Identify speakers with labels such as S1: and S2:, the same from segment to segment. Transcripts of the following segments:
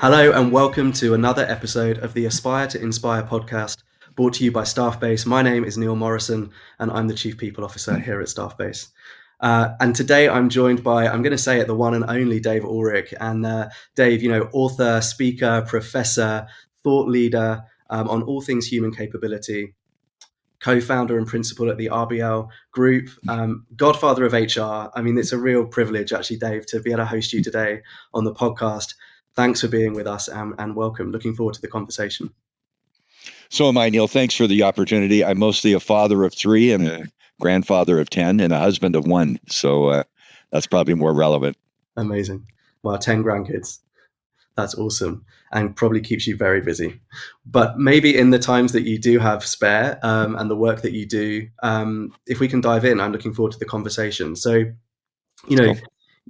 S1: Hello and welcome to another episode of the Aspire to Inspire podcast, brought to you by Staffbase. My name is Neil Morrison and I'm the Chief People Officer here at Staffbase. And today I'm joined by, I'm going to say it, the one and only Dave Ulrich. And Dave, author, speaker, professor, thought leader on all things human capability, co-founder and principal at the RBL Group, Godfather of HR. I mean, it's a real privilege, actually, Dave, to be able to host you today on the podcast. Thanks for being with us and welcome. Looking forward to the conversation.
S2: So am I, Neil. Thanks for the opportunity. I'm mostly a father of 3 and a grandfather of 10 and a husband of 1. So that's probably more relevant.
S1: Amazing. Wow, 10 grandkids. That's awesome and probably keeps you very busy. But maybe in the times that you do have spare and the work that you do, if we can dive in, I'm looking forward to the conversation. So,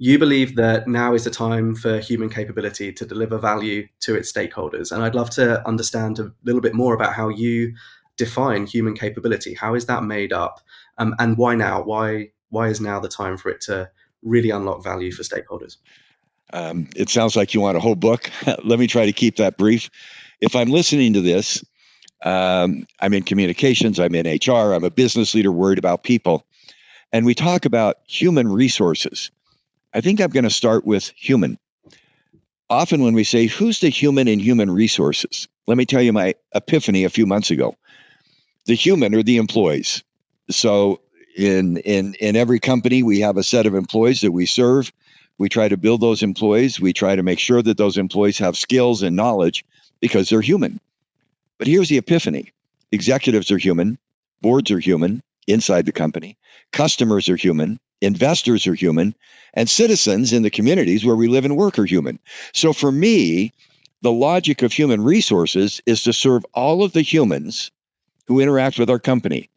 S1: you believe that now is the time for human capability to deliver value to its stakeholders. And I'd love to understand a little bit more about how you define human capability. How is that made up? And why now? Why is now the time for it to really unlock value for stakeholders?
S2: It sounds like you want a whole book. Let me try to keep that brief. If I'm listening to this, I'm in communications, I'm in HR, I'm a business leader worried about people. And we talk about human resources. I think I'm going to start with human. Often when we say, who's the human in human resources? Let me tell you my epiphany a few months ago. The human are the employees. So in every company, we have a set of employees that we serve. We try to build those employees. We try to make sure that those employees have skills and knowledge because they're human. But here's the epiphany. Executives are human. Boards are human inside the company. Customers are human. Investors are human. And citizens in the communities where we live and work are human. So for me, the logic of human resources is to serve all of the humans who interact with our company.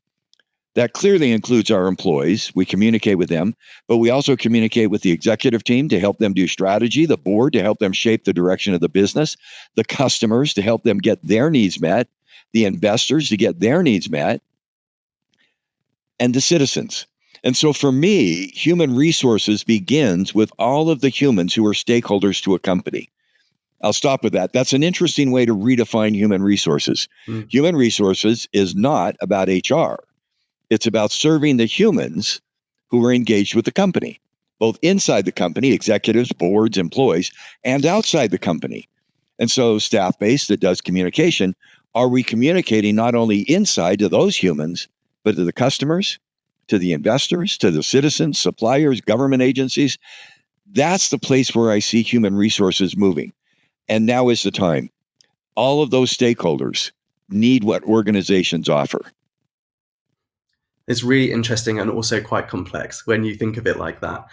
S2: That clearly includes our employees. We communicate with them, but we also communicate with the executive team to help them do strategy, the board to help them shape the direction of the business, the customers to help them get their needs met, the investors to get their needs met, and the citizens. And so for me, human resources begins with all of the humans who are stakeholders to a company. I'll stop with that. That's an interesting way to redefine human resources. Human resources is not about HR. It's about serving the humans who are engaged with the company, both inside the company, executives, boards, employees, and outside the company. And so Staffbase that does communication, are we communicating not only inside to those humans, but to the customers, to the investors, to the citizens, suppliers, government agencies? That's the place where I see human resources moving. And now is the time. All of those stakeholders need what organizations offer.
S1: It's really interesting and also quite complex when you think of it like that.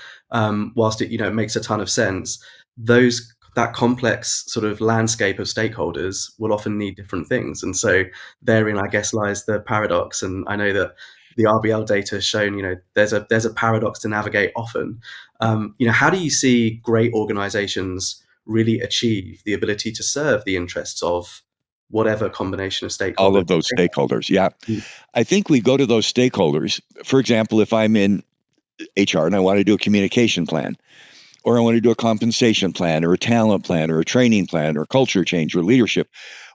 S1: Whilst it makes a ton of sense, that complex sort of landscape of stakeholders will often need different things, and so therein, I guess, lies the paradox. And I know that the RBL data has shown, there's a paradox to navigate often. How do you see great organizations really achieve the ability to serve the interests of whatever combination of stakeholders?
S2: All of those stakeholders, yeah. I think we go to those stakeholders. For example, if I'm in HR and I want to do a communication plan, or I want to do a compensation plan, or a talent plan, or a training plan, or culture change, or leadership,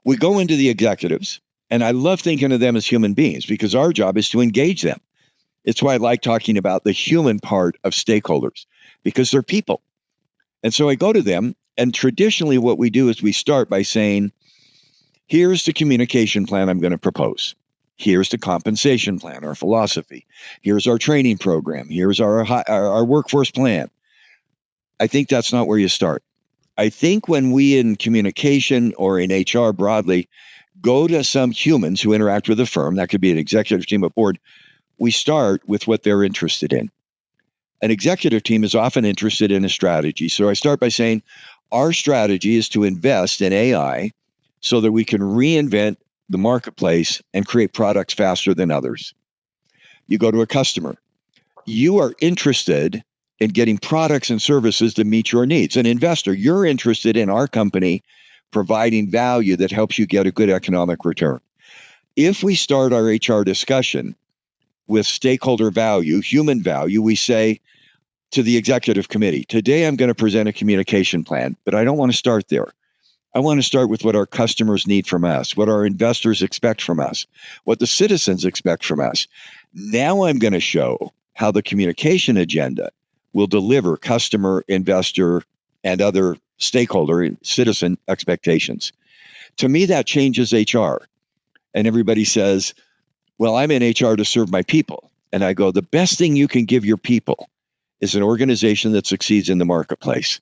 S2: we go into the executives. And I love thinking of them as human beings because our job is to engage them. It's why I like talking about the human part of stakeholders, because they're people. And so I go to them, and traditionally what we do is we start by saying, here's the communication plan I'm going to propose. Here's the compensation plan, our philosophy. Here's our training program. Here's our workforce plan. I think that's not where you start. I think when we in communication or in HR broadly go to some humans who interact with a firm, that could be an executive team, a board, we start with what they're interested in. An executive team is often interested in a strategy. So I start by saying, our strategy is to invest in AI so that we can reinvent the marketplace and create products faster than others. You go to a customer. You are interested in getting products and services that meet your needs. An investor, you're interested in our company providing value that helps you get a good economic return. If we start our HR discussion with stakeholder value, human value, we say to the executive committee, today I'm going to present a communication plan, but I don't want to start there. I want to start with what our customers need from us, what our investors expect from us, what the citizens expect from us. Now I'm going to show how the communication agenda will deliver customer, investor, and other stakeholder and citizen expectations. To me, that changes HR. And everybody says, well, I'm in HR to serve my people. And I go, the best thing you can give your people is an organization that succeeds in the marketplace.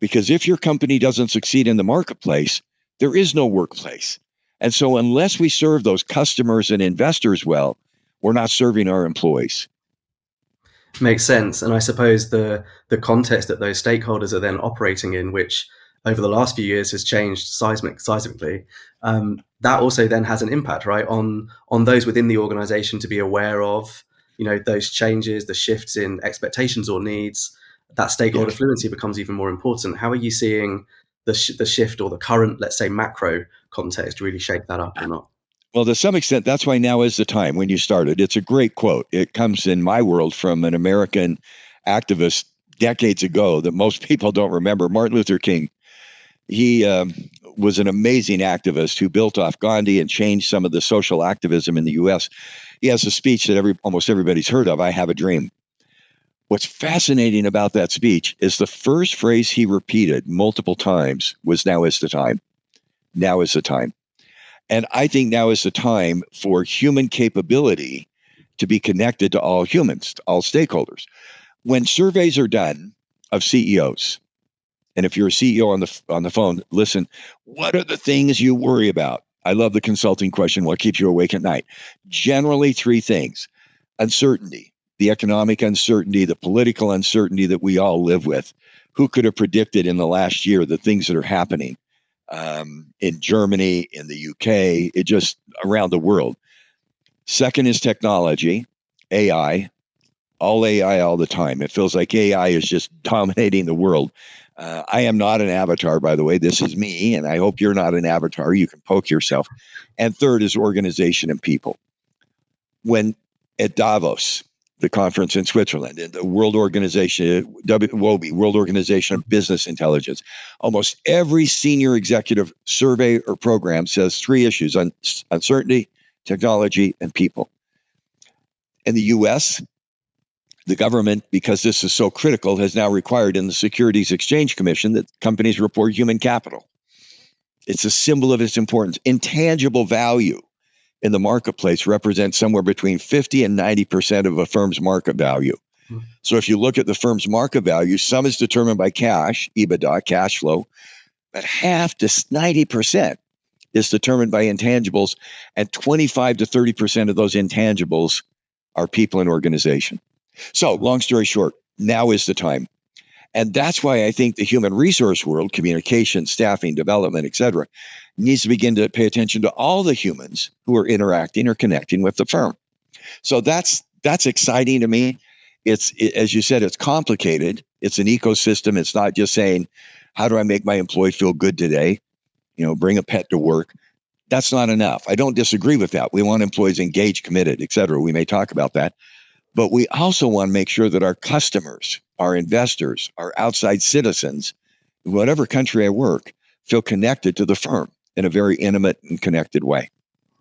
S2: Because if your company doesn't succeed in the marketplace, there is no workplace. And so unless we serve those customers and investors well, we're not serving our employees.
S1: Makes sense. And I suppose the context that those stakeholders are then operating in, which over the last few years has changed seismically, that also then has an impact, right, on those within the organization to be aware of, those changes, the shifts in expectations or needs. That stakeholder
S2: Yes.
S1: fluency becomes even more important. How are you seeing the shift or the current, let's say, macro context really shake that up or not?
S2: Well, to some extent, that's why now is the time when you started. It's a great quote. It comes in my world from an American activist decades ago that most people don't remember, Martin Luther King. He was an amazing activist who built off Gandhi and changed some of the social activism in the U.S. He has a speech that almost everybody's heard of, I Have a Dream. What's fascinating about that speech is the first phrase he repeated multiple times was now is the time. Now is the time. And I think now is the time for human capability to be connected to all humans, to all stakeholders. When surveys are done of CEOs, and if you're a CEO on the phone, listen, what are the things you worry about? I love the consulting question, what keeps you awake at night? Generally, three things: uncertainty, the economic uncertainty, the political uncertainty that we all live with. Who could have predicted in the last year the things that are happening in Germany, in the UK, it just around the world? Second is technology, AI, all the time. It feels like AI is just dominating the world. I am not an avatar, by the way. This is me, and I hope you're not an avatar. You can poke yourself. And third is organization and people. When at Davos, the conference in Switzerland, and the World Organization, WOBI, World Organization of Business Intelligence, almost every senior executive survey or program says three issues: uncertainty, technology, and people. In the US, the government, because this is so critical, has now required in the Securities Exchange Commission that companies report human capital. It's a symbol of its importance. Intangible value in the marketplace represents somewhere between 50 and 90% of a firm's market value. So if you look at the firm's market value, some is determined by cash, EBITDA, cash flow, but half to 90% is determined by intangibles, and 25 to 30% of those intangibles are people and organization. So long story short, now is the time. And that's why I think the human resource world, communication, staffing, development, et cetera, needs to begin to pay attention to all the humans who are interacting or connecting with the firm. So that's exciting to me. As you said, it's complicated. It's an ecosystem. It's not just saying, how do I make my employee feel good today? Bring a pet to work. That's not enough. I don't disagree with that. We want employees engaged, committed, et cetera. We may talk about that. But we also want to make sure that our customers, our investors, our outside citizens, whatever country I work, feel connected to the firm in a very intimate and connected way.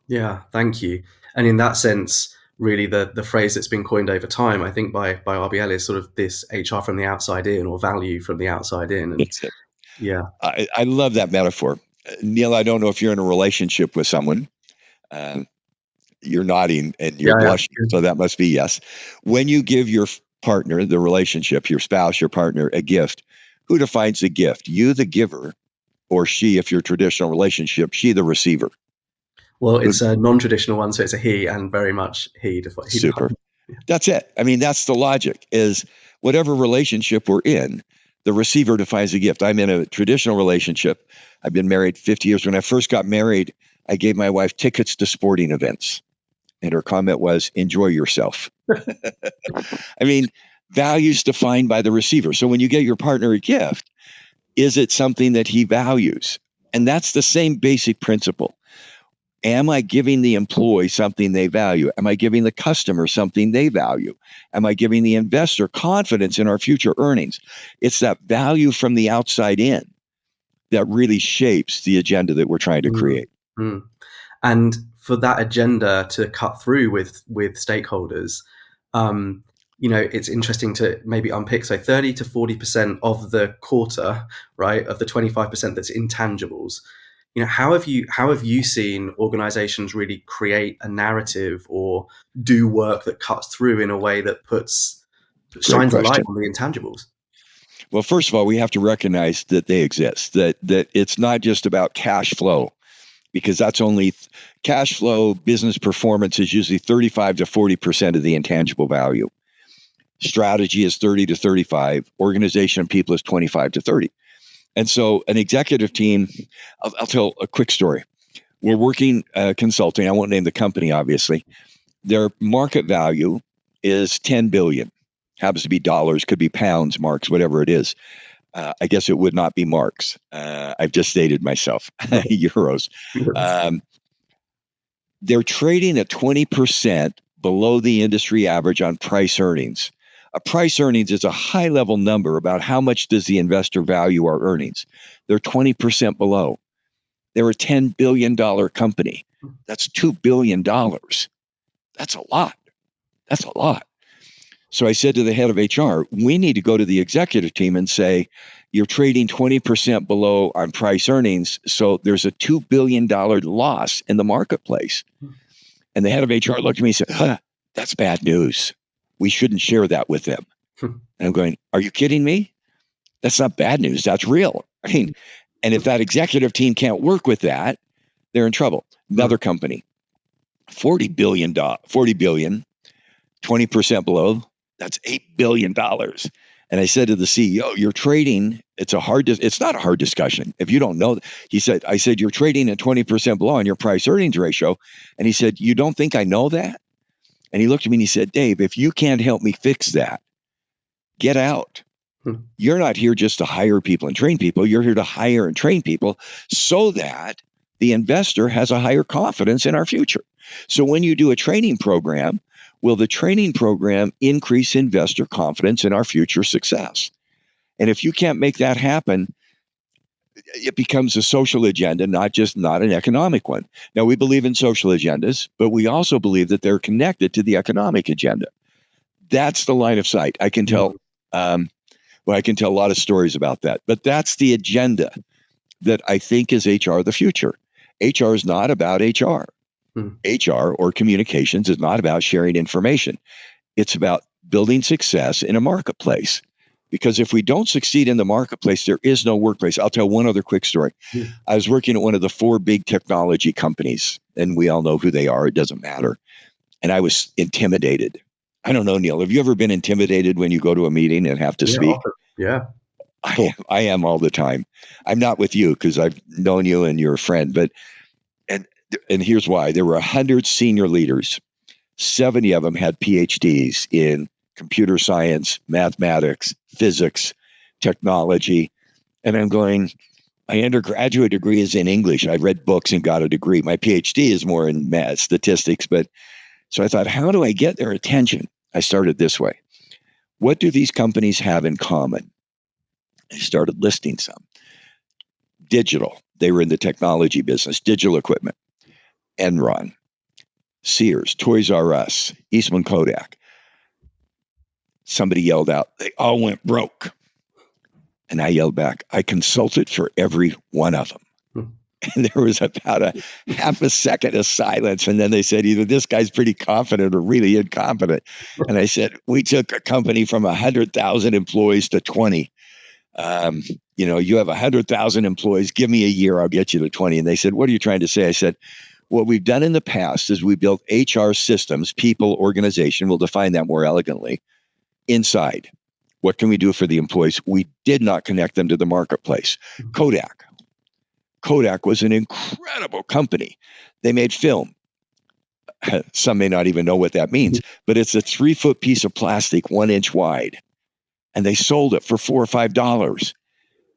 S1: Yeah, thank you. And in that sense, really the phrase that's been coined over time, I think by RBL, is sort of this HR from the outside in, or value from the outside in. And
S2: That's it.
S1: yeah.
S2: I love that metaphor. Neil, I don't know if you're in a relationship with someone. You're nodding and you're blushing, so that must be yes. When you give your partner, the relationship, your spouse, your partner, a gift, who defines the gift? You, the giver, or she, if you're a traditional relationship, she, the receiver?
S1: Well, it's a non-traditional one, so it's a he, and very much he.
S2: Super. That's it. I mean, that's the logic, is whatever relationship we're in, the receiver defines the gift. I'm in a traditional relationship. I've been married 50 years. When I first got married, I gave my wife tickets to sporting events. And her comment was, enjoy yourself. I mean, values defined by the receiver. So when you get your partner a gift, is it something that he values? And that's the same basic principle. Am I giving the employee something they value? Am I giving the customer something they value? Am I giving the investor confidence in our future earnings? It's that value from the outside in that really shapes the agenda that we're trying to
S1: Mm,
S2: create.
S1: mm. And for that agenda to cut through with stakeholders, um, it's interesting to maybe unpick. So 30 to 40% of the quarter, right, of the 25% that's intangibles. How have you seen organizations really create a narrative or do work that cuts through in a way that
S2: Great
S1: shines a light
S2: question.
S1: on the intangibles?
S2: Well, first of all, we have to recognize that they exist, that it's not just about cash flow, because that's only cash flow. Business performance is usually 35 to 40% of the intangible value. Strategy is 30 to 35. Organization and people is 25 to 30. And so an executive team, I'll tell a quick story. We're working consulting. I won't name the company, obviously. Their market value is 10 billion. Happens to be dollars, could be pounds, marks, whatever it is. I guess it would not be marks. I've just stated myself, euros. They're trading at 20% below the industry average on price earnings. A price earnings is a high level number about how much does the investor value our earnings. They're 20% below. They're a $10 billion company. That's $2 billion. That's a lot. That's a lot. So I said to the head of HR, we need to go to the executive team and say, you're trading 20% below on price earnings. So there's a $2 billion loss in the marketplace. And the head of HR looked at me and said, that's bad news. We shouldn't share that with them. And I'm going, are you kidding me? That's not bad news. That's real. I mean, and if that executive team can't work with that, they're in trouble. Another company, $40 billion, 20% below, that's $8 billion. And I said to the CEO, you're trading, it's not a hard discussion. If you don't know, I said, you're trading at 20% below on your price earnings ratio. And he said, you don't think I know that? And he looked at me and he said, Dave, if you can't help me fix that, get out. You're not here just to hire people and train people. You're here to hire and train people so that the investor has a higher confidence in our future. So when you do a training program, will the training program increase investor confidence in our future success? And if you can't make that happen, it becomes a social agenda, not an economic one. Now, we believe in social agendas, but we also believe that they're connected to the economic agenda. That's the line of sight. I can tell, I can tell a lot of stories about that, but that's the agenda that I think is HR the future. HR is not about HR. HR or communications is not about sharing information. It's about building success in a marketplace. Because if we don't succeed in the marketplace, there is no workplace. I'll tell one other quick story. I was working at one of the 4 big technology companies, and we all know who they are. It doesn't matter. And I was intimidated. I don't know, Neil, have you ever been intimidated when you go to a meeting and have to speak?
S1: Often. Yeah.
S2: I am all the time. I'm not with you because I've known you and you're a friend, but and here's why. There were 100 senior leaders. 70 of them had PhDs in computer science, mathematics, physics, technology. And I'm going, my undergraduate degree is in English. I read books and got a degree. My PhD is more in math, statistics. But so I thought, how do I get their attention? I started this way. What do these companies have in common? I started listing some. Digital. They were in the technology business, digital equipment. Enron, Sears, Toys R Us, Eastman Kodak. Somebody yelled out, they all went broke. And I yelled back, I consulted for every one of them. And there was about a half a second of silence. And then they said, either this guy's pretty confident or really incompetent. And I said, we took a company from 100,000 employees to 20. You have 100,000 employees. Give me a year, I'll get you to 20. And they said, what are you trying to say? I said, what we've done in the past is we built HR systems, people, organization, we'll define that more elegantly, inside. What can we do for the employees? We did not connect them to the marketplace. Kodak was an incredible company. They made film. Some may not even know what that means, but it's a 3-foot piece of plastic, 1 inch wide. And they sold it for $4 or $5.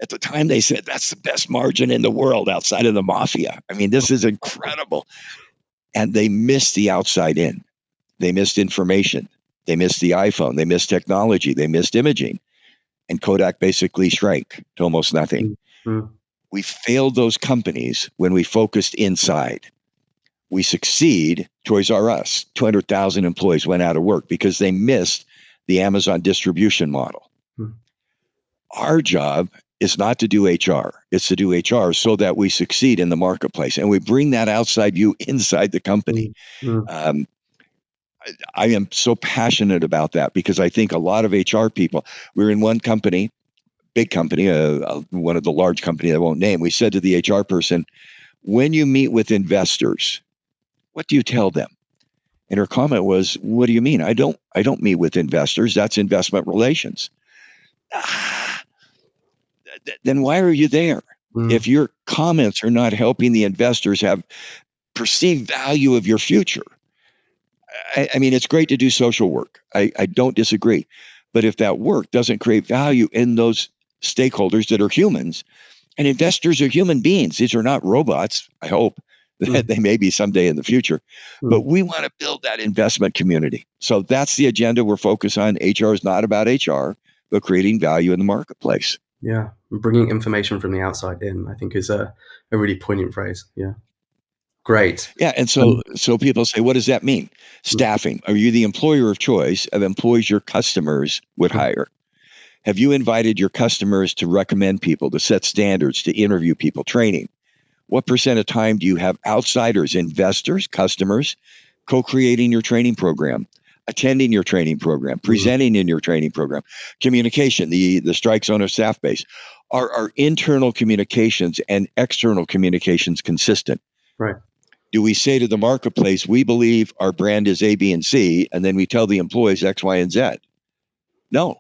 S2: At the time, they said that's the best margin in the world outside of the mafia. I mean, this is incredible. And they missed the outside in. They missed information. They missed the iPhone. They missed technology. They missed imaging. And Kodak basically shrank to almost nothing. We failed those companies when we focused inside. We succeed. Toys R Us, 200,000 employees went out of work because they missed the Amazon distribution model.
S1: Hmm.
S2: Our job is not to do HR. It's to do HR so that we succeed in the marketplace. And we bring that outside view inside the company.
S1: Hmm.
S2: Um, I am so passionate about that because I think a lot of HR people, we're in one company, big company, one of the large companies I won't name. We said to the HR person, when you meet with investors, what do you tell them? And her comment was, what do you mean? I don't meet with investors. That's investment relations. Then why are you there?
S1: Hmm.
S2: If your comments are not helping the investors have perceived value of your future, I mean, it's great to do social work. I don't disagree. But if that work doesn't create value in those stakeholders that are humans, and investors are human beings, these are not robots, I hope.
S1: Hmm.
S2: That they may be someday in the future.
S1: Hmm.
S2: But we want to build that investment community. So that's the agenda we're focused on. HR is not about HR, but creating value in the marketplace.
S1: Yeah, bringing information from the outside in, I think, is a really poignant phrase. Yeah, great.
S2: Yeah, and
S1: Um,
S2: so people say, what does that mean?
S1: mm,
S2: Staffing. Are you the employer of choice of employees your customers would
S1: mm,
S2: hire? Have you invited your customers to recommend people, to set standards, to interview people, training? What percent of time do you have outsiders, investors, customers, co-creating your training program, attending your training program,
S1: mm,
S2: presenting in your training program, communication, the strike zone of Staffbase? Are our internal communications and external communications consistent?
S1: right,
S2: Do we say to the marketplace, we believe our brand is A, B, and C, and then we tell the employees X, Y, and Z? No.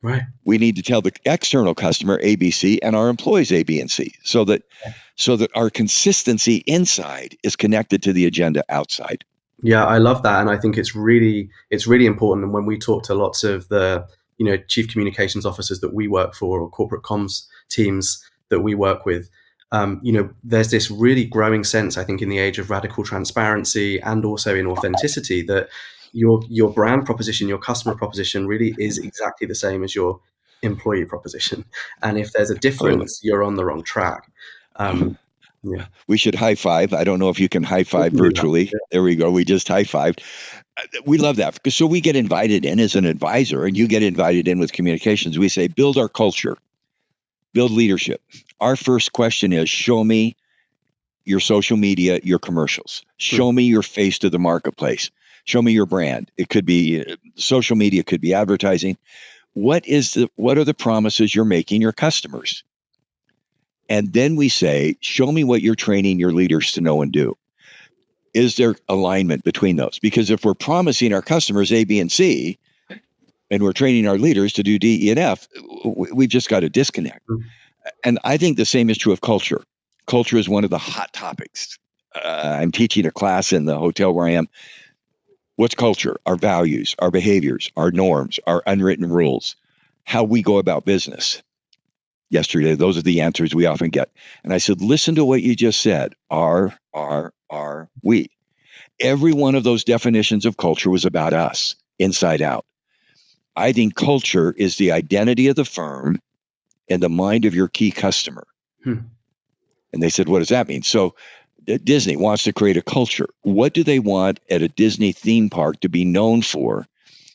S1: right.
S2: We need to tell the external customer A, B, C, and our employees A, B, and C, so that our consistency inside is connected to the agenda outside.
S1: Yeah, I love that, and I think it's really important. And when we talk to lots of the chief communications officers that we work for, or corporate comms teams that we work with, there's this really growing sense, I think, in the age of radical transparency and also in authenticity, that your brand proposition, your customer proposition, really is exactly the same as your employee proposition. And if there's a
S2: Totally.
S1: difference, you're on the wrong track. Um, yeah,
S2: We should high five. I don't know if you can high
S1: we
S2: five
S1: can do that.
S2: virtually. There we go. We just high fived. We love that because so we get invited in as an advisor, and you get invited in with communications. We say, build our culture, build leadership. Our first question is, show me your social media, your commercials.
S1: Hmm.
S2: Show me your face to the marketplace. Show me your brand. It could be social media, could be advertising. What are the promises you're making your customers? And then we say, show me what you're training your leaders to know and do. Is there alignment between those? Because if we're promising our customers A, B, and C, and we're training our leaders to do D, E, and F, we've just got a disconnect.
S1: Hmm.
S2: And I think the same is true of culture. Culture is one of the hot topics. I'm teaching a class in the hotel where I am. What's culture? Our values, our behaviors, our norms, our unwritten rules, how we go about business. Yesterday, those are the answers we often get. And I said, listen to what you just said. Are, we. Every one of those definitions of culture was about us, inside out. I think culture is the identity of the firm and the mind of your key customer.
S1: Hmm.
S2: And they said, what does that mean? So Disney wants to create a culture. What do they want at a Disney theme park to be known for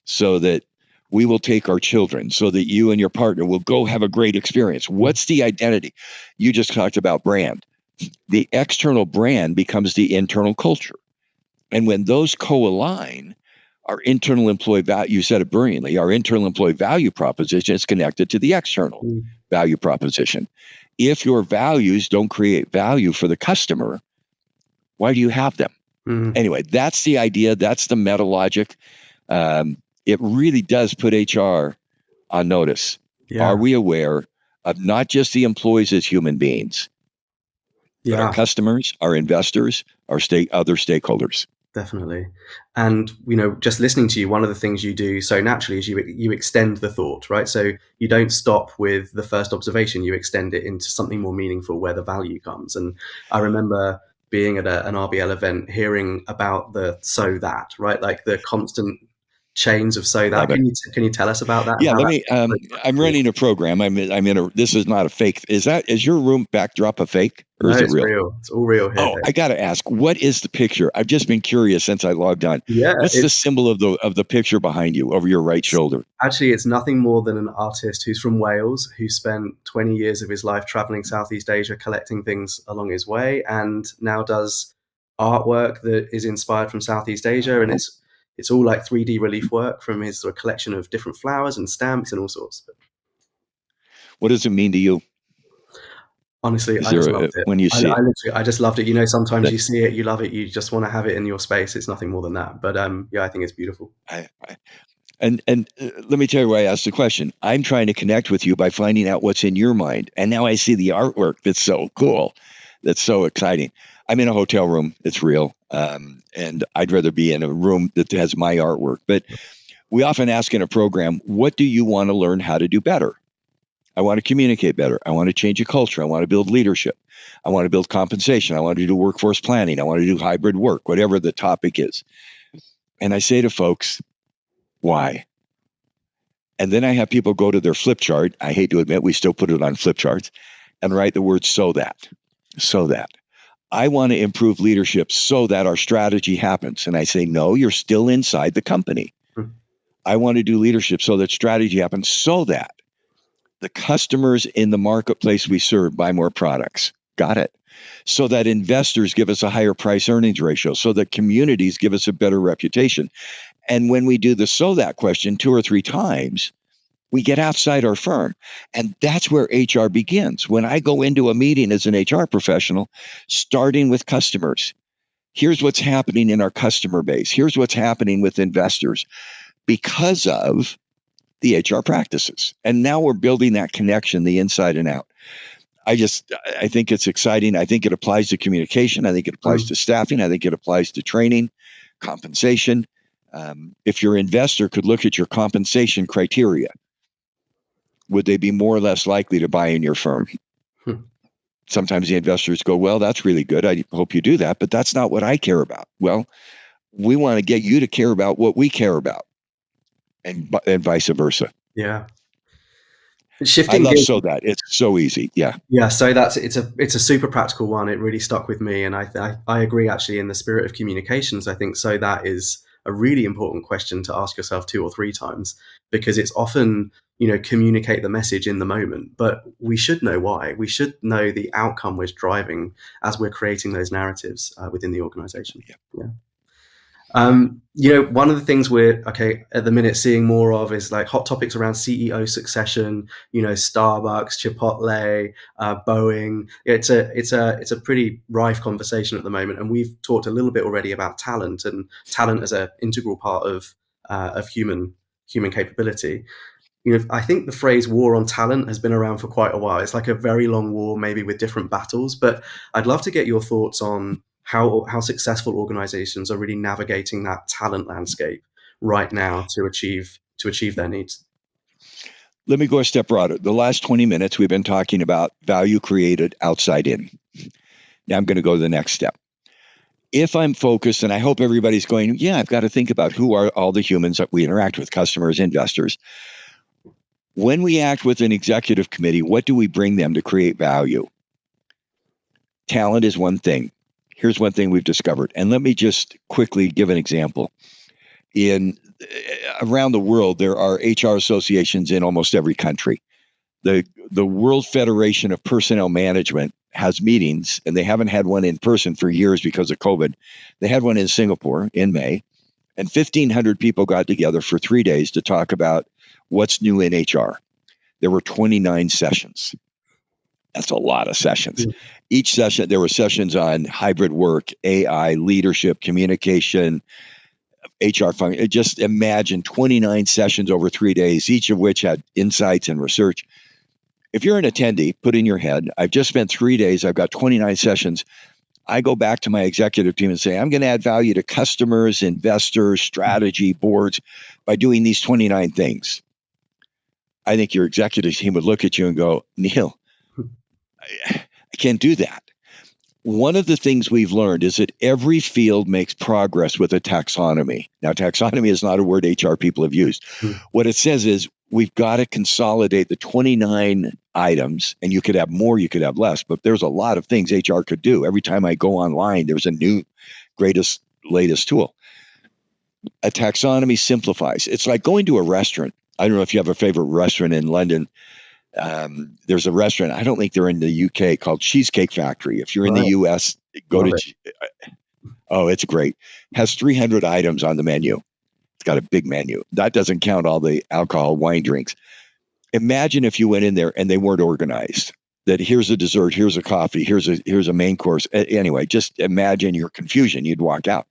S2: so that we will take our children, so that you and your partner will go have a great experience? What's the identity? You just talked about brand. The external brand becomes the internal culture. And when those co-align, our internal employee value, you said it brilliantly, our internal employee value proposition is connected to the external
S1: Hmm.
S2: value proposition. If your values don't create value for the customer, why do you have them?
S1: Hmm.
S2: Anyway, that's the idea. That's the meta logic. It really does put HR on notice. Are
S1: Yeah,
S2: we aware of not just the employees as human beings, but our
S1: yeah.
S2: customers, our investors, our other stakeholders?
S1: Definitely. And, just listening to you, one of the things you do so naturally is you extend the thought, right? So you don't stop with the first observation, you extend it into something more meaningful where the value comes. And I remember being at an RBL event, hearing about the so that, right? Like the constant chains of so that.
S2: Love it.
S1: Can you tell us about that and
S2: Yeah,
S1: how
S2: let
S1: that
S2: me.
S1: works
S2: I'm
S1: for you?
S2: running a program. I'm in a. This is not a fake. Is your room backdrop a fake or
S1: No,
S2: is it
S1: it's
S2: real?
S1: real. It's all real here,
S2: Oh,
S1: Dave.
S2: I got to ask, what is the picture? I've just been curious since I logged on.
S1: Yeah,
S2: What's the symbol of the picture behind you over your right
S1: it's
S2: shoulder?
S1: actually it's nothing more than an artist who's from Wales who spent 20 years of his life traveling Southeast Asia collecting things along his way and now does artwork that is inspired from Southeast Asia, and
S2: Oh,
S1: it's all like 3D relief work from his sort of collection of different flowers and stamps and all sorts. But
S2: what does it mean to you?
S1: honestly,
S2: Is
S1: I just
S2: there
S1: loved it.
S2: when you see it?
S1: I just loved it. You know, sometimes
S2: That
S1: you see it, you love it, you just want to have it in your space. It's nothing more than that. But yeah, I think it's beautiful.
S2: I and let me tell you why I asked the question. I'm trying to connect with you by finding out what's in your mind, and now I see the artwork that's so cool, that's so exciting. I'm in a hotel room; it's real, and I'd rather be in a room that has my artwork. But we often ask in a program, "What do you want to learn how to do better?" I want to communicate better. I want to change a culture. I want to build leadership. I want to build compensation. I want to do workforce planning. I want to do hybrid work, whatever the topic is. And I say to folks, why? And then I have people go to their flip chart. I hate to admit, we still put it on flip charts and write the word so that. So that. I want to improve leadership so that our strategy happens. And I say, no, you're still inside the company.
S1: Hmm.
S2: I want to do leadership so that strategy happens so that the customers in the marketplace we serve buy more products. Got it. So that investors give us a higher price earnings ratio, so that communities give us a better reputation. And when we do the so that question 2 or 3 times, we get outside our firm. And that's where HR begins. When I go into a meeting as an HR professional, starting with customers, here's what's happening in our customer base. Here's what's happening with investors because of the HR practices. And now we're building that connection, the inside and out. I think it's exciting. I think it applies to communication. I think it applies
S1: Hmm.
S2: to staffing. I think it applies to training, compensation. If your investor could look at your compensation criteria, would they be more or less likely to buy in your firm?
S1: Hmm.
S2: Sometimes the investors go, well, that's really good. I hope you do that, but that's not what I care about. Well, we want to get you to care about what we care about, and vice versa.
S1: Yeah.
S2: I
S1: Shifting
S2: love
S1: gears.
S2: so that it's so easy. Yeah.
S1: Yeah, so that's it's a super practical one. It really stuck with me, and I agree. Actually, in the spirit of communications, I think so. That is a really important question to ask yourself 2 or 3 times, because it's often, communicate the message in the moment, but we should know why. We should know the outcome we're driving as we're creating those narratives within the organization.
S2: Yeah.
S1: Yeah. One of the things we're at the minute seeing more of is like hot topics around CEO succession. Starbucks, Chipotle, Boeing. It's a pretty rife conversation at the moment, and we've talked a little bit already about talent and talent as an integral part of human capability. I think the phrase war on talent has been around for quite a while. It's like a very long war, maybe with different battles. But I'd love to get your thoughts on how successful organizations are really navigating that talent landscape right now to achieve their needs.
S2: Let me go a step broader. The last 20 minutes, we've been talking about value created outside in. Now I'm going to go to the next step. If I'm focused, and I hope everybody's going, yeah, I've got to think about who are all the humans that we interact with, customers, investors. When we act with an executive committee, what do we bring them to create value? Talent is one thing. Here's one thing we've discovered. And let me just quickly give an example. In around the world, there are HR associations in almost every country. The World Federation of Personnel Management has meetings, and they haven't had one in person for years because of COVID. They had one in Singapore in May, and 1,500 people got together for 3 days to talk about what's new in HR. There were 29 sessions. That's a lot of sessions.
S1: Mm.
S2: Each session, there were sessions on hybrid work, AI, leadership, communication, HR function. Just imagine 29 sessions over 3 days, each of which had insights and research. If you're an attendee, put in your head, I've just spent 3 days, I've got 29 sessions. I go back to my executive team and say, I'm going to add value to customers, investors, strategy, boards by doing these 29 things. I think your executive team would look at you and go, Neil, I can't do that. One of the things we've learned is that every field makes progress with a taxonomy. Now, taxonomy is not a word HR people have used.
S1: Mm.
S2: What it says is we've got to consolidate the 29 items, and you could have more, you could have less, but there's a lot of things HR could do. Every time I go online, there's a new, greatest, latest tool. A taxonomy simplifies. It's like going to a restaurant. I don't know if you have a favorite restaurant in London. There's a restaurant, I don't think they're in the UK, called Cheesecake Factory. If you're in the
S1: Right.
S2: US, go
S1: Love
S2: to,
S1: it.
S2: oh, it's great. Has 300 items on the menu. It's got a big menu. That doesn't count all the alcohol, wine, drinks. Imagine if you went in there and they weren't organized. That here's a dessert, here's a coffee, here's a main course. Anyway, just imagine your confusion. You'd walk out.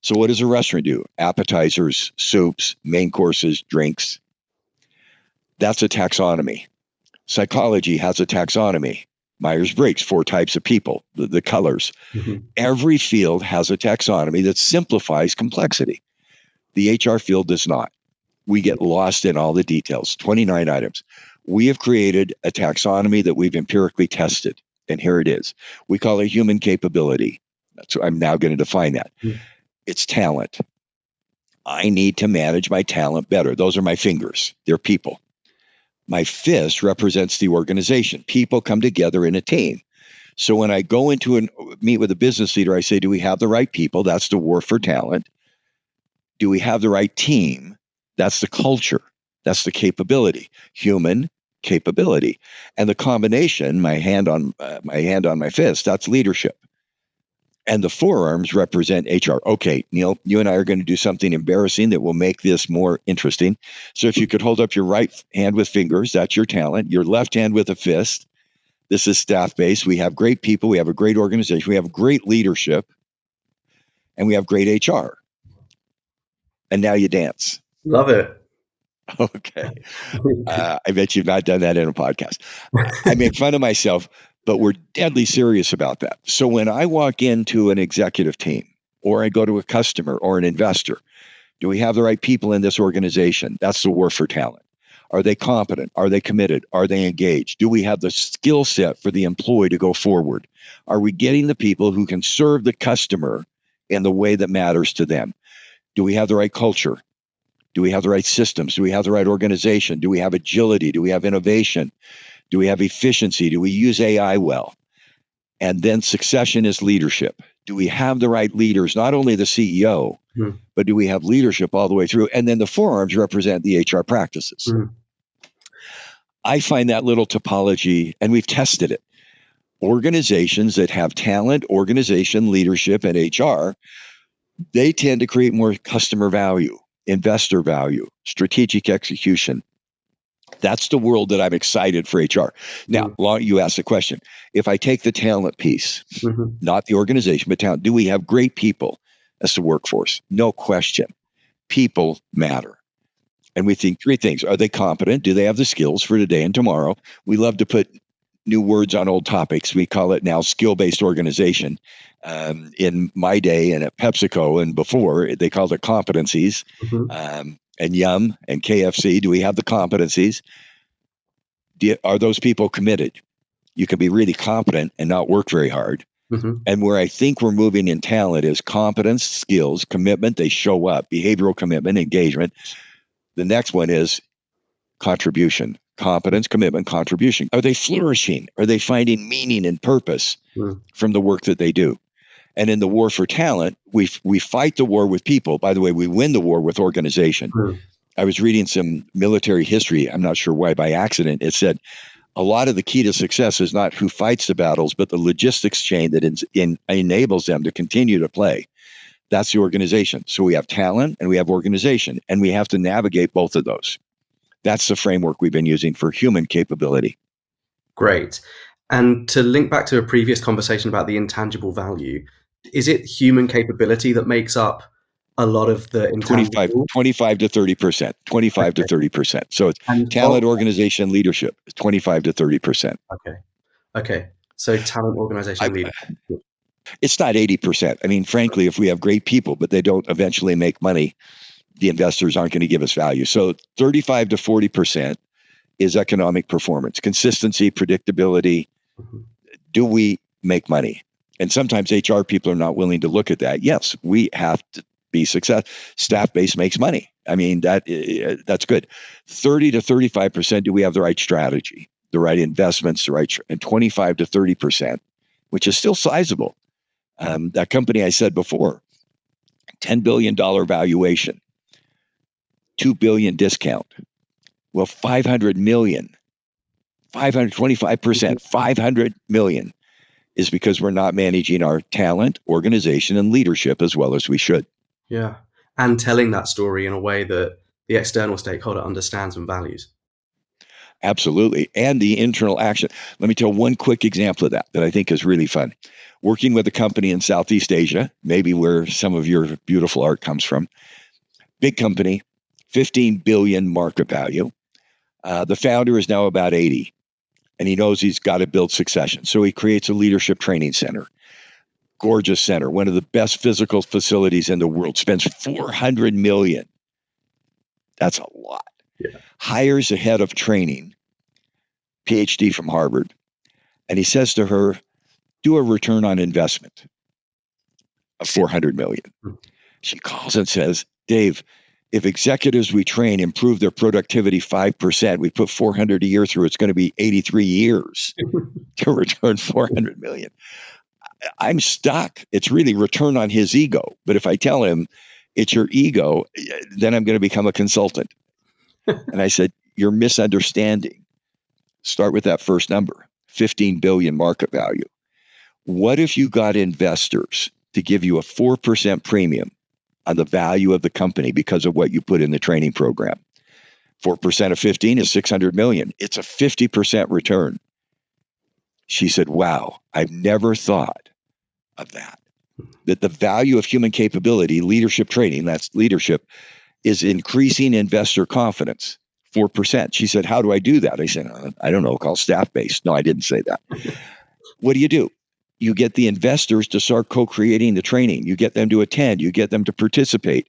S2: So what does a restaurant do? Appetizers, soups, main courses, drinks. That's a taxonomy. Psychology has a taxonomy. Myers-Briggs, 4 types of people, the colors.
S1: Mhm.
S2: Every field has a taxonomy that simplifies complexity. The HR field does not. We get lost in all the details, 29 items. We have created a taxonomy that we've empirically tested, and here it is. We call it human capability. That's what I'm now going to define that.
S1: Mm.
S2: It's talent. I need to manage my talent better. Those are my fingers. They're people. My fist represents the organization. People come together in a team. So when I go into and meet with a business leader, I say, do we have the right people? That's the war for talent. Do we have the right team? That's the culture. That's the capability, human capability. And the combination, my hand on my fist, that's leadership. And the forearms represent HR. Okay, Neil, you and I are going to do something embarrassing that will make this more interesting. So if you could hold up your right hand with fingers, that's your talent. Your left hand with a fist. This is Staffbase. We have great people. We have a great organization. We have great leadership. And we have great HR. And now you dance.
S1: Love it.
S2: Okay. I bet you've not done that in a podcast. I make fun of myself, but we're deadly serious about that. So when I walk into an executive team or I go to a customer or an investor, do we have the right people in this organization? That's the war for talent. Are they competent? Are they committed? Are they engaged? Do we have the skill set for the employee to go forward? Are we getting the people who can serve the customer in the way that matters to them? Do we have the right culture? Do we have the right systems? Do we have the right organization? Do we have agility? Do we have innovation? Do we have efficiency? Do we use AI well? And then succession is leadership. Do we have the right leaders, not only the CEO,
S1: Mm.
S2: but do we have leadership all the way through? And then the forearms represent the HR practices.
S1: Mm.
S2: I find that little topology, and we've tested it. Organizations that have talent, organization, leadership, and HR, they tend to create more customer value, investor value, strategic execution. That's the world that I'm excited for HR. Now, you asked the question. If I take the talent piece,
S1: Mm-hmm.
S2: not the organization, but talent, do we have great people as the workforce? No question. People matter. And we think 3 things. Are they competent? Do they have the skills for today and tomorrow? We love to put new words on old topics. We call it now skill-based organization. In my day and at PepsiCo and before, they called it competencies.
S1: Mm-hmm.
S2: And Yum and KFC, do we have the competencies? Are those people committed? You can be really competent and not work very hard.
S1: Mm-hmm.
S2: And where I think we're moving in talent is competence, skills, commitment. They show up, behavioral commitment, engagement. The next one is contribution, competence, commitment, contribution. Are they flourishing? Are they finding meaning and purpose from the work that they do? And in the war for talent, we fight the war with people. By the way, we win the war with organization. I was reading some military history. I'm not sure why, by accident. It said a lot of the key to success is not who fights the battles, but the logistics chain that enables them to continue to play. That's the organization. So we have talent and we have organization, and we have to navigate both of those. That's the framework we've been using for human capability.
S1: Great. And to link back to a previous conversation about the intangible value, is it human capability that makes up a lot of the intangible?
S2: 25 to 30%, 25 to 30%. So it's talent, organization, leadership, 25 to 30%.
S1: Okay. So talent, organization, leadership.
S2: It's not 80%. I mean, frankly, if we have great people, but they don't eventually make money, the investors aren't going to give us value. So 35 to 40% is economic performance, consistency, predictability.
S1: Mm-hmm.
S2: Do we make money? And sometimes HR people are not willing to look at that. Yes, we have to be successful. Staffbase makes money. I mean, that's good. 30 to 35%, do we have the right strategy, the right investments, and 25 to 30%, which is still sizable. That company I said before, $10 billion valuation, $2 billion discount. Well, 500 million, 525%, 500 million is because we're not managing our talent, organization, and leadership as well as we should.
S1: Yeah. And telling that story in a way that the external stakeholder understands and values.
S2: Absolutely. And the internal action. Let me tell one quick example of that I think is really fun. Working with a company in Southeast Asia, maybe where some of your beautiful art comes from. Big company, 15 billion market value. The founder is now about 80, and he knows he's got to build succession. So he creates a leadership training center. Gorgeous center, one of the best physical facilities in the world, spends 400 million. That's a lot.
S1: Yeah.
S2: Hires a head of training, PhD from Harvard, and he says to her, do a return on investment of 400 million. She calls and says, Dave, if executives we train improve their productivity 5%, we put 400 a year through, it's going to be 83 years to return 400 million. I'm stuck. It's really return on his ego. But if I tell him it's your ego, then I'm going to become a consultant. And I said, you're misunderstanding. Start with that first number, 15 billion market value. What if you got investors to give you a 4% premium on the value of the company because of what you put in the training program? 4% of 15 is 600 million. It's a 50% return. She said, wow, I've never thought of that. That the value of human capability, leadership training, that's leadership, is increasing investor confidence. 4%. She said, how do I do that? I said, I don't know, call Staffbase. No, I didn't say that. What do? You get the investors to start co-creating the training. You get them to attend. You get them to participate.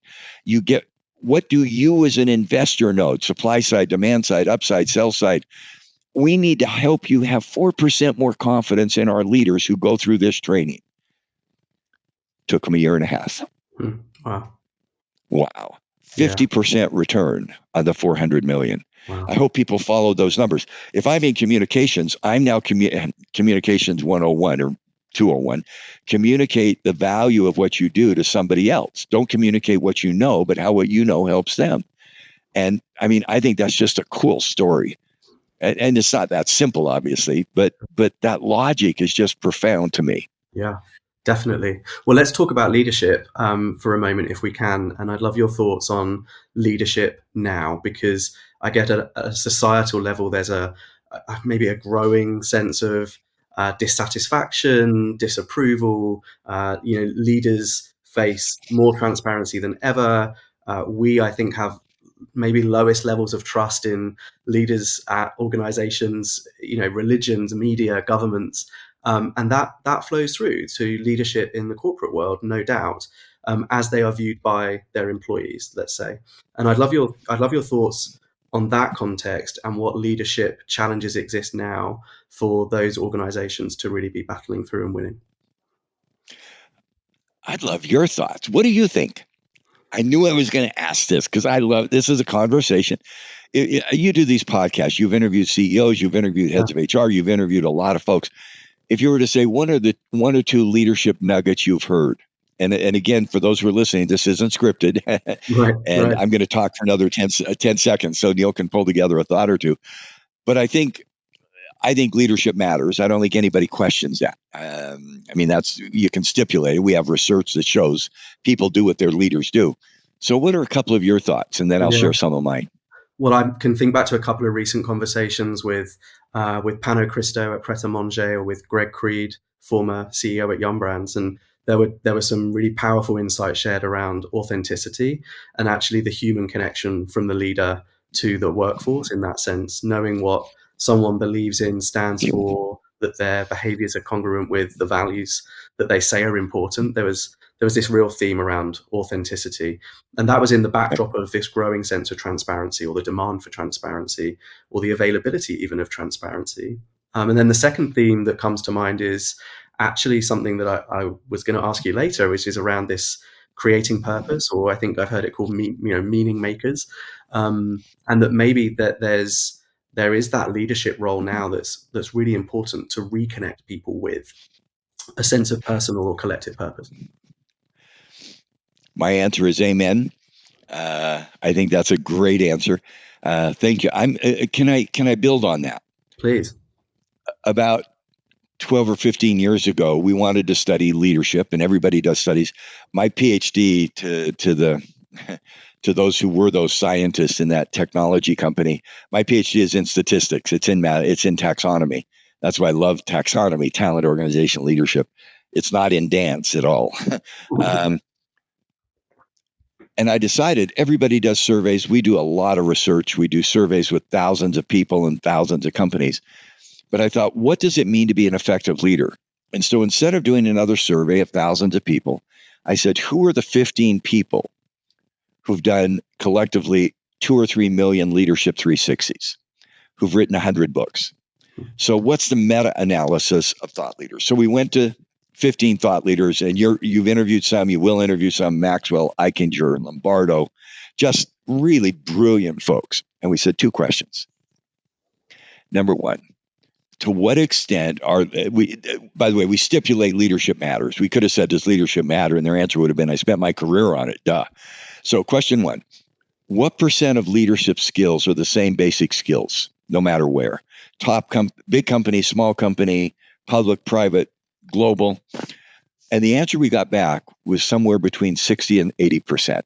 S2: What do you as an investor know? Supply side, demand side, upside, sell side. We need to help you have 4% more confidence in our leaders who go through this training. Took them a year and a half. Wow. 50% return on the 400 million. Wow. I hope people follow those numbers. If I'm in communications, I'm now communications 101 or 201. Communicate the value of what you do to somebody else. Don't communicate what you know, but how what you know helps them. And I mean, I think that's just a cool story. And it's not that simple, obviously, but that logic is just profound to me.
S1: Yeah. Definitely. Well, let's talk about leadership for a moment, if we can. And I'd love your thoughts on leadership now, because I get at a societal level, there's maybe a growing sense of dissatisfaction, disapproval. Leaders face more transparency than ever. We, I think, have maybe lowest levels of trust in leaders at organizations, religions, media, governments. And that flows through to leadership in the corporate world, no doubt, as they are viewed by their employees, let's say. And I'd love your thoughts on that context and what leadership challenges exist now for those organizations to really be battling through and winning.
S2: I'd love your thoughts. What do you think? I knew I was going to ask this because this is a conversation. You do these podcasts. You've interviewed CEOs. You've interviewed heads of HR. You've interviewed a lot of folks. If you were to say one or two leadership nuggets you've heard, and again, for those who are listening, this isn't scripted, right. I'm going to talk for another 10 seconds so Neil can pull together a thought or two. But I think leadership matters. I don't think anybody questions that. You can stipulate it. We have research that shows people do what their leaders do. So what are a couple of your thoughts? And then I'll share some of mine.
S1: Well, I can think back to a couple of recent conversations with Pano Cristo at Pret a Manger, or with Greg Creed, former CEO at Yum Brands, and there were some really powerful insights shared around authenticity and actually the human connection from the leader to the workforce. In that sense, knowing what someone believes in, stands for, that their behaviors are congruent with the values that they say are important. There was this real theme around authenticity. And that was in the backdrop of this growing sense of transparency, or the demand for transparency, or the availability even of transparency. And then the second theme that comes to mind is actually something that I was going to ask you later, which is around this creating purpose, or I think I've heard it called meaning makers, and that maybe that there is that leadership role now that's really important to reconnect people with a sense of personal or collective purpose.
S2: My answer is amen. I think that's a great answer. Thank you. Can I build on that?
S1: Please.
S2: About 12 or 15 years ago, we wanted to study leadership, and everybody does studies. My PhD to the to those who were those scientists in that technology company, my PhD is in statistics. It's in math. It's in taxonomy. That's why I love taxonomy, talent, organization, leadership. It's not in dance at all. And I decided everybody does surveys. We do a lot of research. We do surveys with thousands of people and thousands of companies. But I thought, what does it mean to be an effective leader? And so instead of doing another survey of thousands of people, I said, who are the 15 people who've done collectively 2 or 3 million leadership 360s, who've written 100 books? So what's the meta-analysis of thought leaders? So we went to 15 thought leaders, and you've interviewed some, you will interview some, Maxwell, Eichinger, Lombardo, just really brilliant folks. And we said 2 questions. Number 1, to what extent are we, by the way, we stipulate leadership matters. We could have said, does leadership matter? And their answer would have been, I spent my career on it, duh. So question 1, what percent of leadership skills are the same basic skills, no matter where? Big company, small company, public, private, global. And the answer we got back was somewhere between 60 and 80%.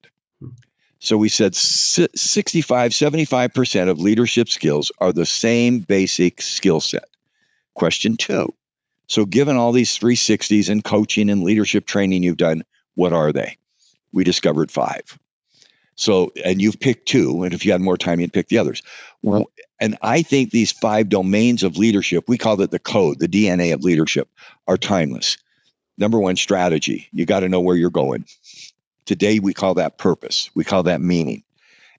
S2: So we said 65, 75% of leadership skills are the same basic skill set. Question 2. So given all these 360s and coaching and leadership training you've done, what are they? We discovered 5. So, and you've picked 2, and if you had more time, you'd pick the others. Well, and I think these 5 domains of leadership, we call it the code, the DNA of leadership, are timeless. Number 1, strategy. You got to know where you're going. Today, we call that purpose. We call that meaning.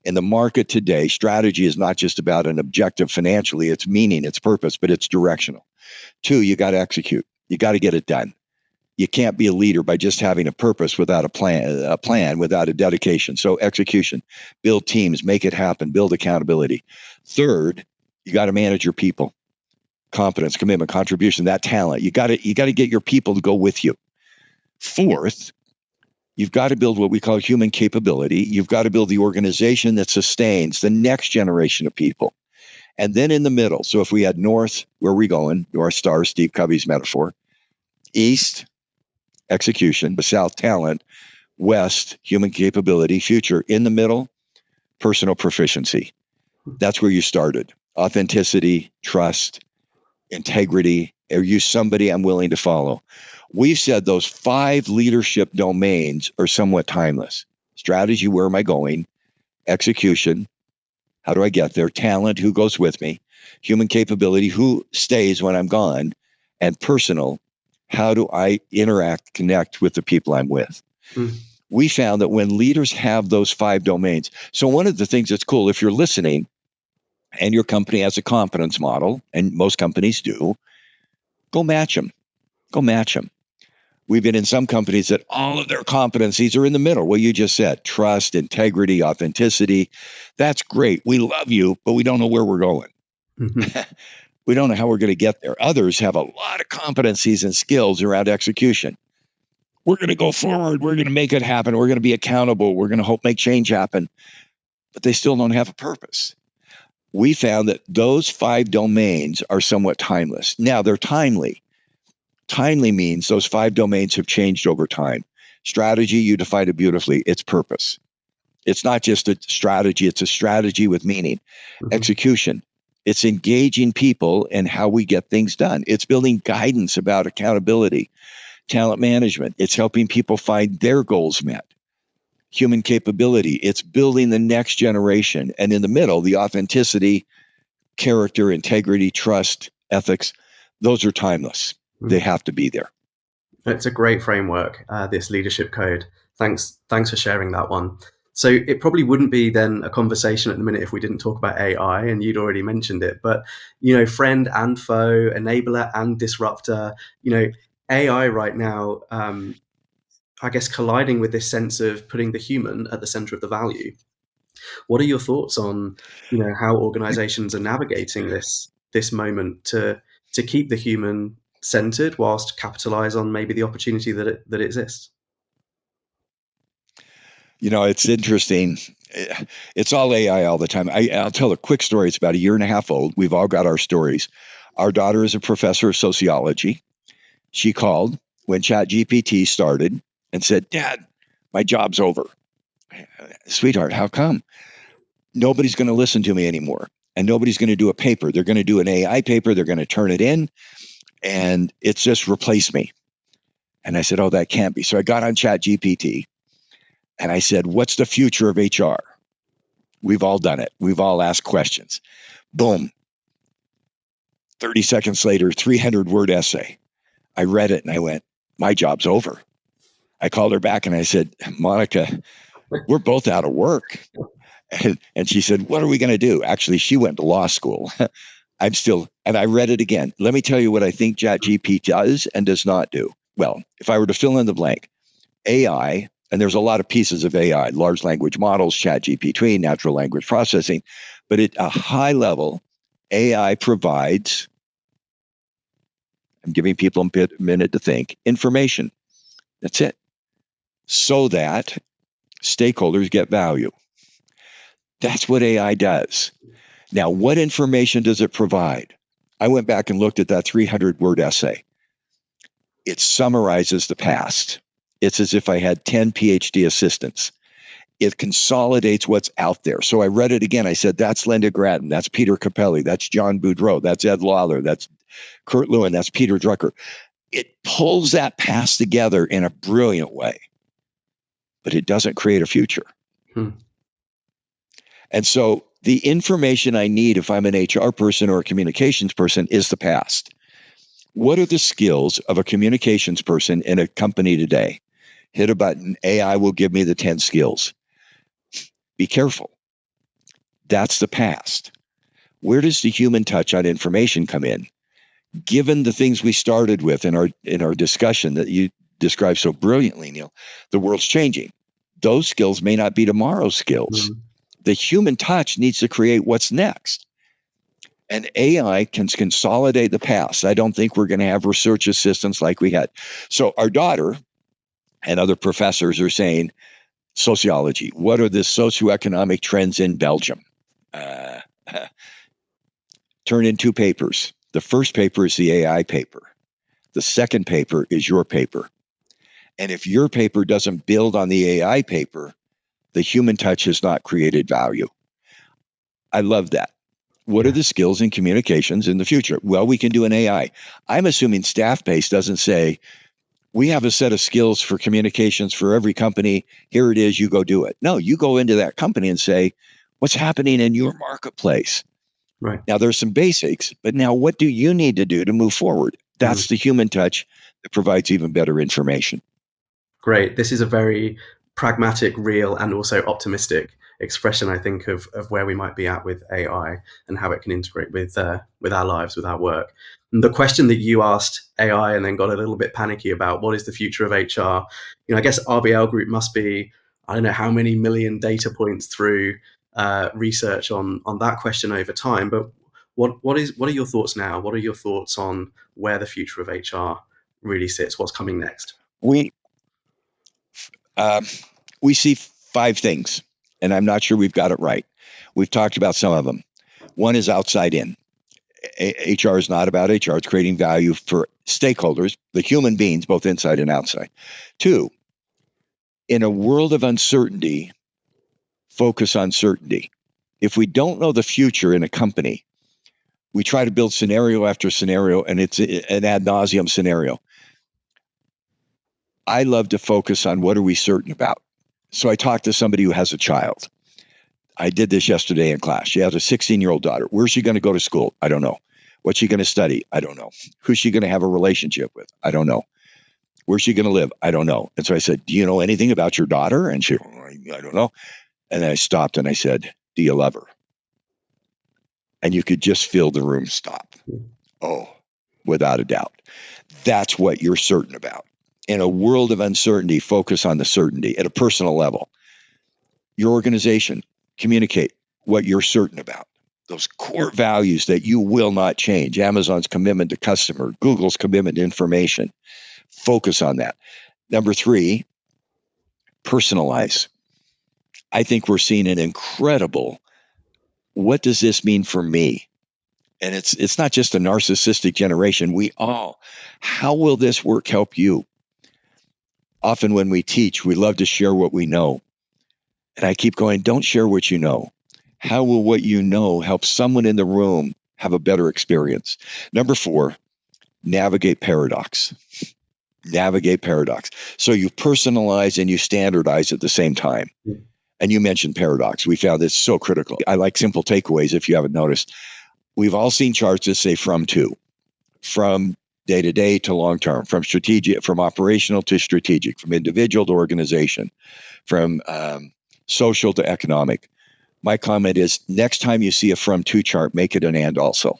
S2: In the market today, strategy is not just about an objective financially, it's meaning, it's purpose, but it's directional. 2, you got to execute. You got to get it done. You can't be a leader by just having a purpose without a plan without a dedication. So execution, build teams, make it happen, build accountability. 3rd, you got to manage your people. Competence, commitment, contribution, that talent. You got to get your people to go with you. 4th, you've got to build what we call human capability. You've got to build the organization that sustains the next generation of people. And then in the middle, so if we had north, where are we going? North Star, Steve Covey's metaphor. East, execution, the south, talent. West, human capability. Future, in the middle, personal proficiency. That's where you started. Authenticity, trust, integrity. Are you somebody I'm willing to follow? We've said those 5 leadership domains are somewhat timeless. Strategy, where am I going? Execution, how do I get there? Talent, who goes with me? Human capability, who stays when I'm gone? And personal, how do I interact, connect with the people I'm with? Mm. We found that when leaders have those 5 domains, so one of the things that's cool, if you're listening and your company has a competence model, and most companies do, go match them. Go match them. We've been in some companies that all of their competencies are in the middle. Well, you just said trust, integrity, authenticity. That's great. We love you, but we don't know where we're going. Mm-hmm. We don't know how we're going to get there. Others have a lot of competencies and skills around execution. We're going to go forward. We're going to make it happen. We're going to be accountable. We're going to make change happen. But they still don't have a purpose. We found that those 5 domains are somewhat timeless. Now, they're timely. Timely means those 5 domains have changed over time. Strategy, you defined it beautifully. It's purpose. It's not just a strategy. It's a strategy with meaning. Mm-hmm. Execution. It's engaging people in how we get things done. It's building guidance about accountability. Talent management. It's helping people find their goals met. Human capability. It's building the next generation. And in the middle, the authenticity, character, integrity, trust, ethics, those are timeless. They have to be there.
S1: It's a great framework, this leadership code. Thanks for sharing that one. So it probably wouldn't be then a conversation at the minute if we didn't talk about AI, and you'd already mentioned it. But, friend and foe, enabler and disruptor, AI right now, I guess, colliding with this sense of putting the human at the center of the value. What are your thoughts on, how organizations are navigating this moment to keep the human centered whilst capitalize on maybe the opportunity that exists?
S2: It's interesting. It's all AI all the time. I'll tell a quick story. It's about a year and a half old. We've all got our stories. Our daughter is a professor of sociology. She called when ChatGPT started and said, "Dad, my job's over." Sweetheart, how come? Nobody's going to listen to me anymore. And nobody's going to do a paper. They're going to do an AI paper. They're going to turn it in. And it's just replaced me. And I said, "Oh, that can't be." So I got on ChatGPT and I said, "What's the future of HR?" We've all done it. We've all asked questions. Boom. 30 seconds later, 300-word essay. I read it and I went, "My job's over." I called her back and I said, "Monica, we're both out of work." And she said, "What are we going to do?" Actually, she went to law school. And I read it again. Let me tell you what I think ChatGPT does and does not do. Well, if I were to fill in the blank, AI, and there's a lot of pieces of AI, large language models, ChatGPT, natural language processing, but at a high level, AI provides, I'm giving people a minute to think, information. That's it. So that stakeholders get value. That's what AI does. Now, what information does it provide? I went back and looked at that 300-word essay. It summarizes the past. It's as if I had 10 PhD assistants. It consolidates what's out there. So I read it again. I said, "That's Linda Grattan. That's Peter Capelli. That's John Boudreau. That's Ed Lawler. That's Kurt Lewin. That's Peter Drucker." It pulls that past together in a brilliant way, but it doesn't create a future.
S1: Hmm.
S2: And so the information I need if I'm an HR person or a communications person is the past. What are the skills of a communications person in a company today? Hit a button, AI will give me the 10 skills. Be careful. That's the past. Where does the human touch on information come in? Given the things we started with in our discussion that you described so brilliantly, Neil, the world's changing. Those skills may not be tomorrow's skills.
S1: Mm.
S2: The human touch needs to create what's next. And AI can consolidate the past. I don't think we're going to have research assistants like we had. So our daughter and other professors are saying, sociology, what are the socioeconomic trends in Belgium? Turn in 2 papers. The first paper is the AI paper. The second paper is your paper. And if your paper doesn't build on the AI paper, the human touch has not created value. I love that. What are the skills in communications in the future? Well, we can do an AI. I'm assuming Staffbase doesn't say, "We have a set of skills for communications for every company. Here it is, you go do it." No, you go into that company and say, "What's happening in your marketplace?"
S1: Right.
S2: Now, there's some basics, but now what do you need to do to move forward?
S1: Mm.
S2: That's the human touch that provides even better information.
S1: Great. This is a very pragmatic, real, and also optimistic expression, I think, of where we might be at with AI and how it can integrate with our lives, with our work. And the question that you asked AI and then got a little bit panicky about, what is the future of HR? I guess RBL Group must be, I don't know how many million data points through research on that question over time. But what are your thoughts now? What are your thoughts on where the future of HR really sits? What's coming next?
S2: We um, we see 5 things, and I'm not sure we've got it right. We've talked about some of them. One is outside in. HR is not about HR. It's creating value for stakeholders, the human beings, both inside and outside. 2, in a world of uncertainty, focus on certainty. If we don't know the future in a company, we try to build scenario after scenario, and it's an ad nauseum scenario. I love to focus on what are we certain about. So I talked to somebody who has a child. I did this yesterday in class. She has a 16-year-old daughter. Where's she going to go to school? I don't know. What's she going to study? I don't know. Who's she going to have a relationship with? I don't know. Where's she going to live? I don't know. And so I said, "Do you know anything about your daughter?" And she, "I don't know." And then I stopped and I said, "Do you love her?" And you could just feel the room stop. Oh. without a doubt. That's what you're certain about. In a world of uncertainty, focus on the certainty at a personal level. Your organization, communicate what you're certain about. Those core values that you will not change. Amazon's commitment to customer, Google's commitment to information. Focus on that. Number 3, personalize. I think we're seeing an incredible, what does this mean for me? And it's not just a narcissistic generation. How will this work help you? Often when we teach, we love to share what we know. And I keep going, don't share what you know. How will what you know help someone in the room have a better experience? Number 4, navigate paradox. Navigate paradox. So you personalize and you standardize at the same time.
S1: Yeah.
S2: And you mentioned paradox. We found this so critical. I like simple takeaways if you haven't noticed. We've all seen charts that say from to, from day to day to long term, from strategic, from operational to strategic, from individual to organization, from social to economic. My comment is next time you see a from to chart, make it an and also.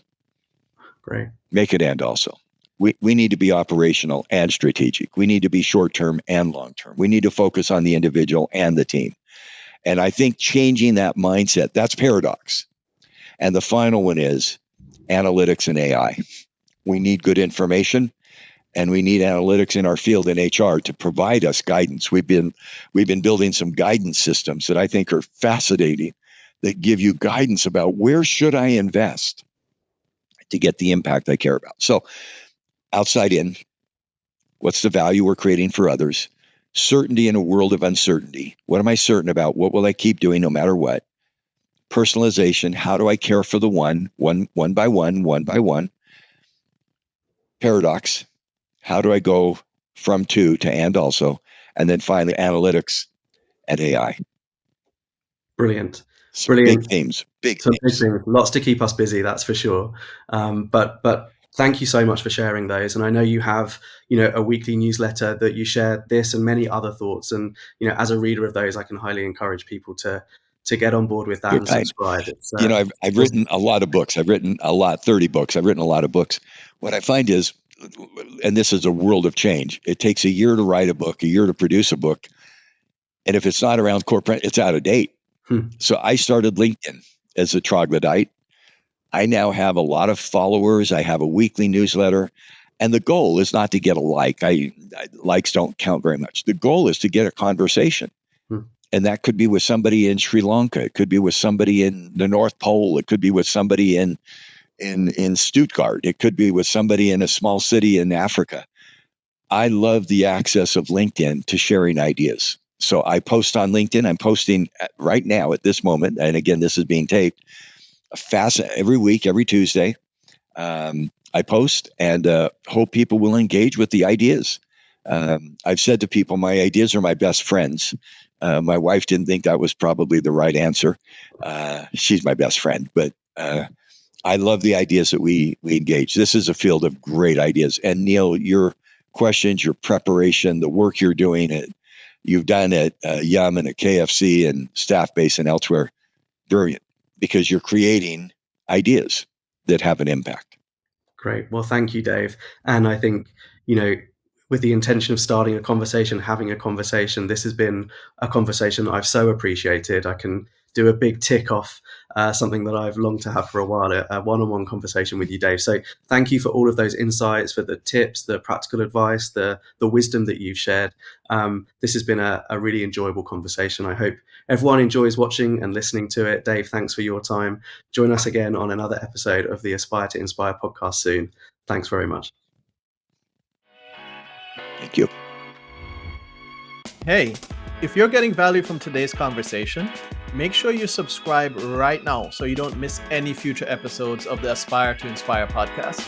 S1: Great.
S2: Make it and also. We need to be operational and strategic. We need to be short term and long term. We need to focus on the individual and the team. And I think changing that mindset, that's paradox. And the final one is analytics and AI. We need good information, and we need analytics in our field in HR to provide us guidance. We've been building some guidance systems that I think are fascinating, that give you guidance about where should I invest to get the impact I care about. So outside in, what's the value we're creating for others? Certainty in a world of uncertainty. What am I certain about? What will I keep doing no matter what? Personalization. How do I care for the one by one? Paradox. How do I go from to and also? And then finally, analytics and AI.
S1: Brilliant.
S2: Some
S1: Brilliant.
S2: big themes.
S1: Big things. Lots to keep us busy, that's for sure. But thank you so much for sharing those. And I know you have, a weekly newsletter that you share this and many other thoughts. And, as a reader of those, I can highly encourage people to get on board with that and subscribe.
S2: I've written a lot of books. I've written 30 books. I've written a lot of books. What I find is, and this is a world of change, it takes a year to write a book, a year to produce a book. And if it's not around corporate, it's out of date. So I started LinkedIn as a troglodyte. I now have a lot of followers. I have a weekly newsletter. And the goal is not to get a like. Likes don't count very much. The goal is to get a conversation. And that could be with somebody in Sri Lanka. It could be with somebody in the North Pole. It could be with somebody in Stuttgart. It could be with somebody in a small city in Africa. I love the access of LinkedIn to sharing ideas. So I post on LinkedIn. I'm posting right now at this moment. And again, this is being taped every week, every Tuesday. I post and hope people will engage with the ideas. I've said to people, my ideas are my best friends. My wife didn't think that was probably the right answer. She's my best friend, but I love the ideas that we engage. This is a field of great ideas. And Neil, your questions, your preparation, the work you're doing, you've done at Yum and at KFC and Staffbase and elsewhere, brilliant, because you're creating ideas that have an impact.
S1: Great. Well, thank you, Dave. And I think, with the intention of starting a conversation, having a conversation, this has been a conversation that I've so appreciated. I can do a big tick off something that I've longed to have for a while, a one-on-one conversation with you, Dave. So thank you for all of those insights, for the tips, the practical advice, the wisdom that you've shared. This has been a really enjoyable conversation. I hope everyone enjoys watching and listening to it. Dave, thanks for your time. Join us again on another episode of the Aspire to Inspire podcast soon. Thanks very much.
S2: Thank you.
S3: Hey, if you're getting value from today's conversation, make sure you subscribe right now so you don't miss any future episodes of the Aspire to Inspire podcast.